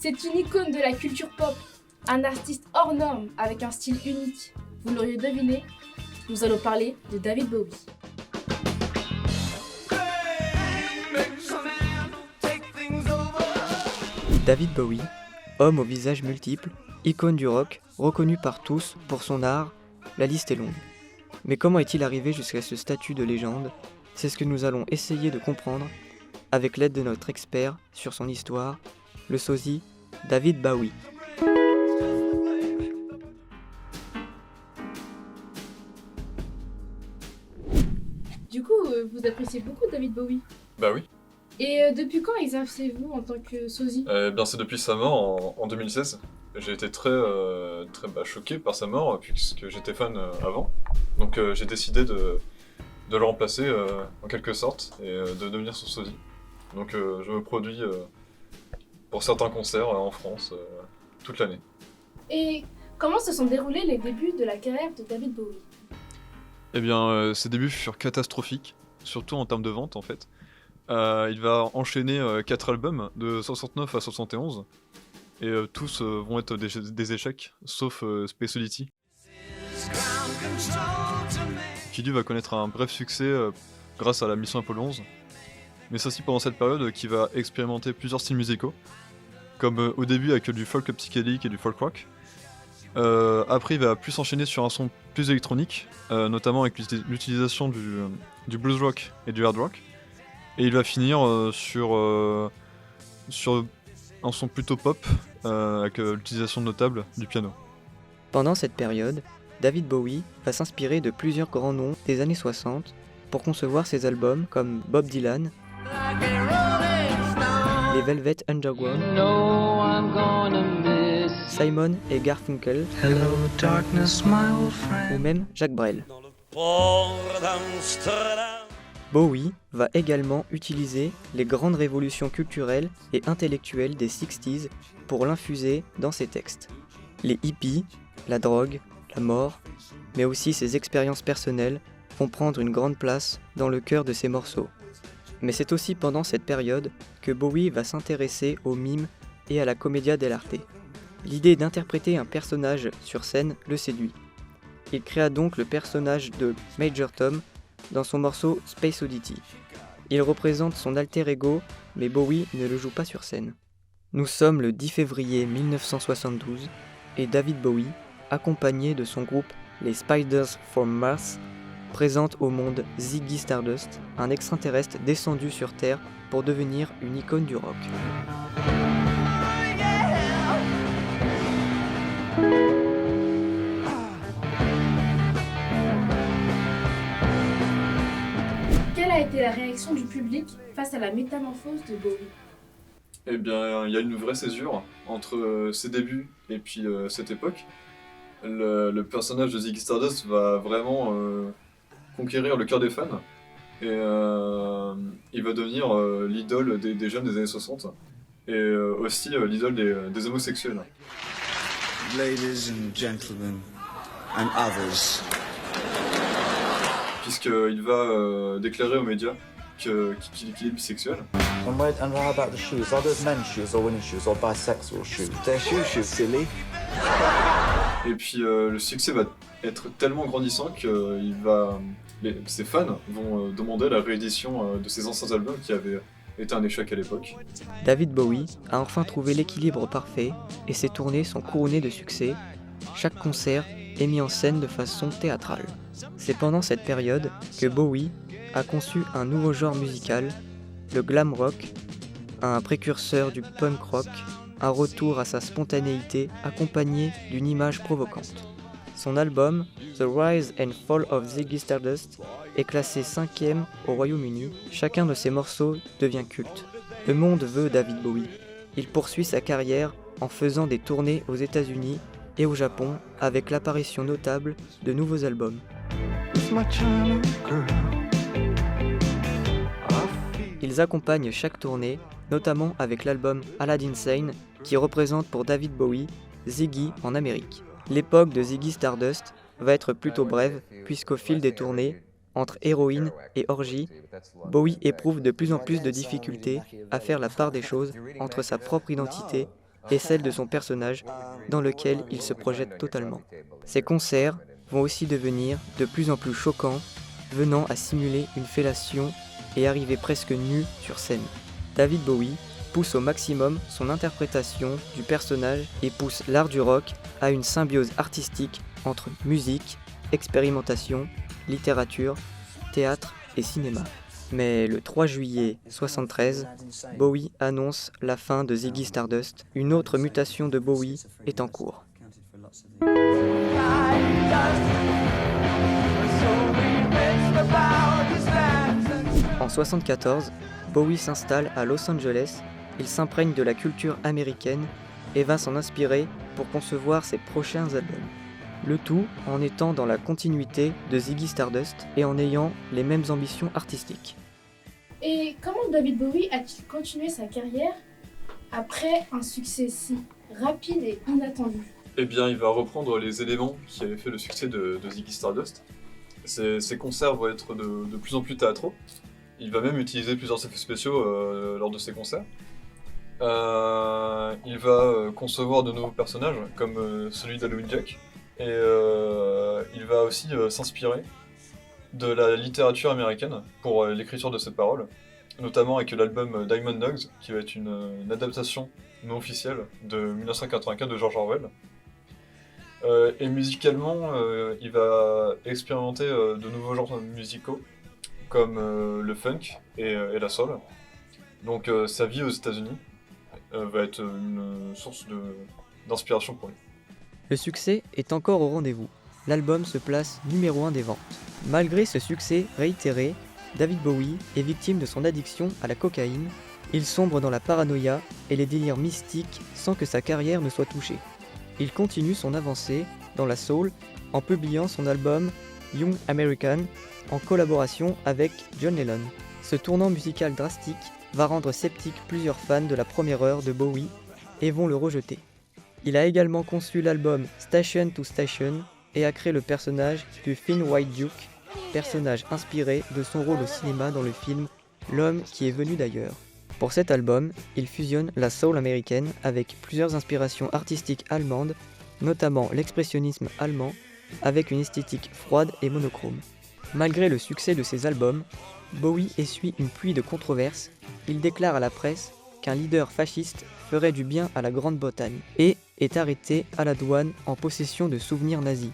C'est une icône de la culture pop, un artiste hors norme avec un style unique. Vous l'auriez deviné, nous allons parler de David Bowie. David Bowie, homme au visage multiple, icône du rock, reconnu par tous pour son art, la liste est longue. Mais comment est-il arrivé jusqu'à ce statut de légende? C'est ce que nous allons essayer de comprendre avec l'aide de notre expert sur son histoire, le sosie David Bowie. Du coup, vous appréciez beaucoup David Bowie. Bah oui. Et depuis quand exercez-vous en tant que sosie? Bien c'est depuis sa mort en 2016. J'ai été très choqué par sa mort puisque j'étais fan avant. Donc j'ai décidé de le remplacer en quelque sorte et de devenir son sosie. Donc je me produis pour certains concerts en France toute l'année. Et comment se sont déroulés les débuts de la carrière de David Bowie? Eh bien ses débuts furent catastrophiques, surtout en termes de vente en fait. Il va enchaîner 4 albums de 69 à 71 et tous vont être des échecs, sauf Space Oddity, qui lui va connaître un bref succès grâce à la mission Apollo 11. Mais c'est aussi pendant cette période qu'il va expérimenter plusieurs styles musicaux, comme au début avec du folk psychédélique et du folk rock. Après il va plus s'enchaîner sur un son plus électronique, notamment avec l'utilisation du blues rock et du hard rock. Et il va finir sur un son plutôt pop, avec l'utilisation notable du piano. Pendant cette période, David Bowie va s'inspirer de plusieurs grands noms des années 60 pour concevoir ses albums comme Bob Dylan, les Velvet Underground, Simon et Garfunkel, ou même Jacques Brel. Bowie va également utiliser les grandes révolutions culturelles et intellectuelles des 60s pour l'infuser dans ses textes. Les hippies, la drogue, la mort, mais aussi ses expériences personnelles vont prendre une grande place dans le cœur de ses morceaux. Mais c'est aussi pendant cette période que Bowie va s'intéresser au mime et à la commedia dell'arte. L'idée d'interpréter un personnage sur scène le séduit. Il créa donc le personnage de Major Tom dans son morceau Space Oddity. Il représente son alter ego, mais Bowie ne le joue pas sur scène. Nous sommes le 10 février 1972 et David Bowie, accompagné de son groupe les Spiders from Mars, présente au monde Ziggy Stardust, un extraterrestre descendu sur Terre pour devenir une icône du rock. Quelle a été la réaction du public face à la métamorphose de Bowie? Eh bien, il y a une vraie césure entre ses débuts et puis cette époque. Le personnage de Ziggy Stardust va vraiment conquérir le cœur des fans et il va devenir l'idole des jeunes des années 60 et aussi l'idole des homosexuels. Ladies and gentlemen and others. Puisqu'il va déclarer aux médias qu'il est bisexuel. And how about the shoes? Are those men's shoes or women's shoes or bisexual shoes? They're shoes, silly. Et puis le succès va être tellement grandissant que ses fans vont demander la réédition de ses anciens albums qui avaient été un échec à l'époque. David Bowie a enfin trouvé l'équilibre parfait et ses tournées sont couronnées de succès. Chaque concert est mis en scène de façon théâtrale. C'est pendant cette période que Bowie a conçu un nouveau genre musical, le glam rock, un précurseur du punk rock, un retour à sa spontanéité accompagné d'une image provocante. Son album The Rise and Fall of Ziggy Stardust est classé 5e au Royaume-Uni. Chacun de ses morceaux devient culte. Le monde veut David Bowie. Il poursuit sa carrière en faisant des tournées aux États-Unis et au Japon avec l'apparition notable de nouveaux albums. Ils accompagnent chaque tournée, notamment avec l'album Aladdin Sane qui représente pour David Bowie Ziggy en Amérique. L'époque de Ziggy Stardust va être plutôt brève puisqu'au fil des tournées, entre héroïne et orgie, Bowie éprouve de plus en plus de difficultés à faire la part des choses entre sa propre identité et celle de son personnage, dans lequel il se projette totalement. Ses concerts vont aussi devenir de plus en plus choquants, venant à simuler une fellation et arriver presque nu sur scène. David Bowie pousse au maximum son interprétation du personnage et pousse l'art du rock à une symbiose artistique entre musique, expérimentation, littérature, théâtre et cinéma. Mais le 3 juillet 1973, Bowie annonce la fin de Ziggy Stardust. Une autre mutation de Bowie est en cours. En 1974, Bowie s'installe à Los Angeles. Il s'imprègne de la culture américaine et va s'en inspirer pour concevoir ses prochains albums. Le tout en étant dans la continuité de Ziggy Stardust et en ayant les mêmes ambitions artistiques. Et comment David Bowie a-t-il continué sa carrière après un succès si rapide et inattendu? Eh bien, il va reprendre les éléments qui avaient fait le succès de Ziggy Stardust. Ses concerts vont être de plus en plus théâtraux. Il va même utiliser plusieurs effets spéciaux lors de ses concerts. Il va concevoir de nouveaux personnages, comme celui d'Halloween Jack. Et il va aussi s'inspirer de la littérature américaine pour l'écriture de ses paroles, notamment avec l'album Diamond Dogs, qui va être une adaptation non officielle de 1984 de George Orwell. Et musicalement, il va expérimenter de nouveaux genres musicaux, comme le funk et la soul. Donc sa vie aux États-Unis va être une source d'inspiration pour lui. Le succès est encore au rendez-vous. L'album se place numéro 1 des ventes. Malgré ce succès réitéré, David Bowie est victime de son addiction à la cocaïne. Il sombre dans la paranoïa et les délires mystiques sans que sa carrière ne soit touchée. Il continue son avancée dans la soul en publiant son album Young American en collaboration avec John Lennon. Ce tournant musical drastique va rendre sceptiques plusieurs fans de la première heure de Bowie et vont le rejeter. Il a également conçu l'album Station to Station et a créé le personnage du Thin White Duke, personnage inspiré de son rôle au cinéma dans le film L'homme qui est venu d'ailleurs. Pour cet album, il fusionne la soul américaine avec plusieurs inspirations artistiques allemandes, notamment l'expressionnisme allemand, avec une esthétique froide et monochrome. Malgré le succès de ses albums, Bowie essuie une pluie de controverses. Il déclare à la presse qu'un leader fasciste ferait du bien à la Grande-Bretagne et est arrêté à la douane en possession de souvenirs nazis.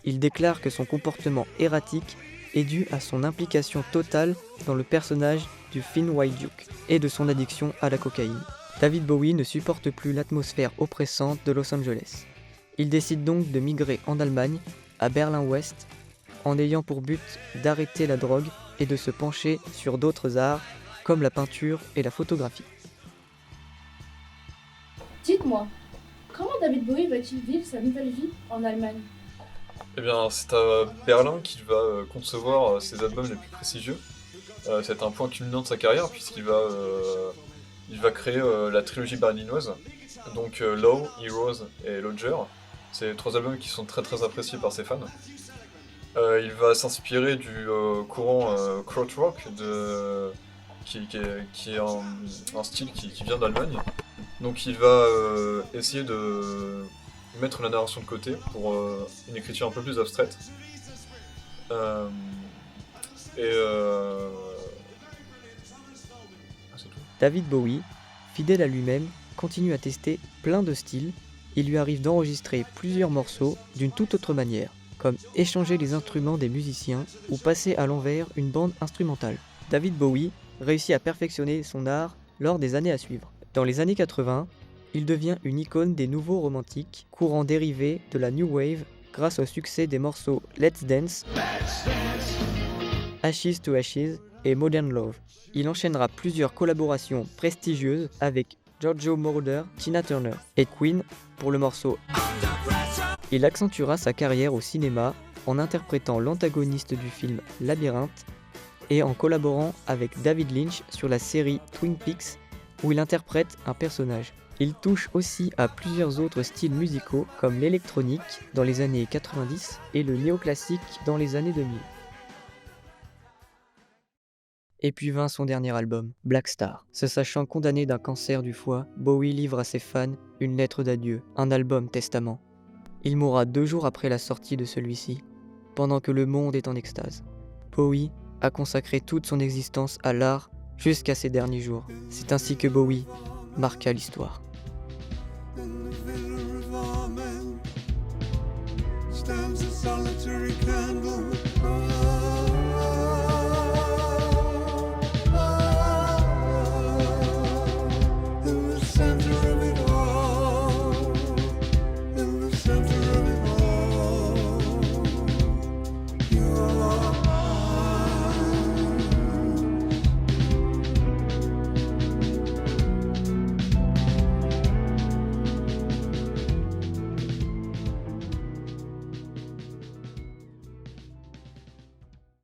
Il déclare que son comportement erratique est dû à son implication totale dans le personnage du Thin White Duke et de son addiction à la cocaïne. David Bowie ne supporte plus l'atmosphère oppressante de Los Angeles. Il décide donc de migrer en Allemagne, à Berlin-Ouest, en ayant pour but d'arrêter la drogue et de se pencher sur d'autres arts comme la peinture et la photographie. Dites-moi, comment David Bowie va-t-il vivre sa nouvelle vie en Allemagne? Eh bien, c'est à Berlin qu'il va concevoir ses albums les plus prestigieux. C'est un point culminant de sa carrière puisqu'il va créer la trilogie berlinoise, donc Law, Heroes et Lodger. C'est 3 albums qui sont très très appréciés par ses fans. Il va s'inspirer du courant krautrock qui est un style qui vient d'Allemagne. Donc il va essayer de mettre la narration de côté pour une écriture un peu plus abstraite. C'est tout. David Bowie, fidèle à lui-même, continue à tester plein de styles. Il lui arrive d'enregistrer plusieurs morceaux d'une toute autre manière, comme échanger les instruments des musiciens ou passer à l'envers une bande instrumentale. David Bowie réussit à perfectionner son art lors des années à suivre. Dans les années 80, il devient une icône des nouveaux romantiques, courant dérivé de la New Wave grâce au succès des morceaux Let's Dance, Ashes to Ashes et Modern Love. Il enchaînera plusieurs collaborations prestigieuses avec Giorgio Moroder, Tina Turner et Queen pour le morceau. Il accentuera sa carrière au cinéma en interprétant l'antagoniste du film Labyrinthe et en collaborant avec David Lynch sur la série Twin Peaks où il interprète un personnage. Il touche aussi à plusieurs autres styles musicaux comme l'électronique dans les années 90 et le néoclassique dans les années 2000. Et puis vint son dernier album, Black Star. Se sachant condamné d'un cancer du foie, Bowie livre à ses fans une lettre d'adieu, un album testament. Il mourra 2 jours après la sortie de celui-ci, pendant que le monde est en extase. Bowie a consacré toute son existence à l'art jusqu'à ses derniers jours. C'est ainsi que Bowie marqua l'histoire. in the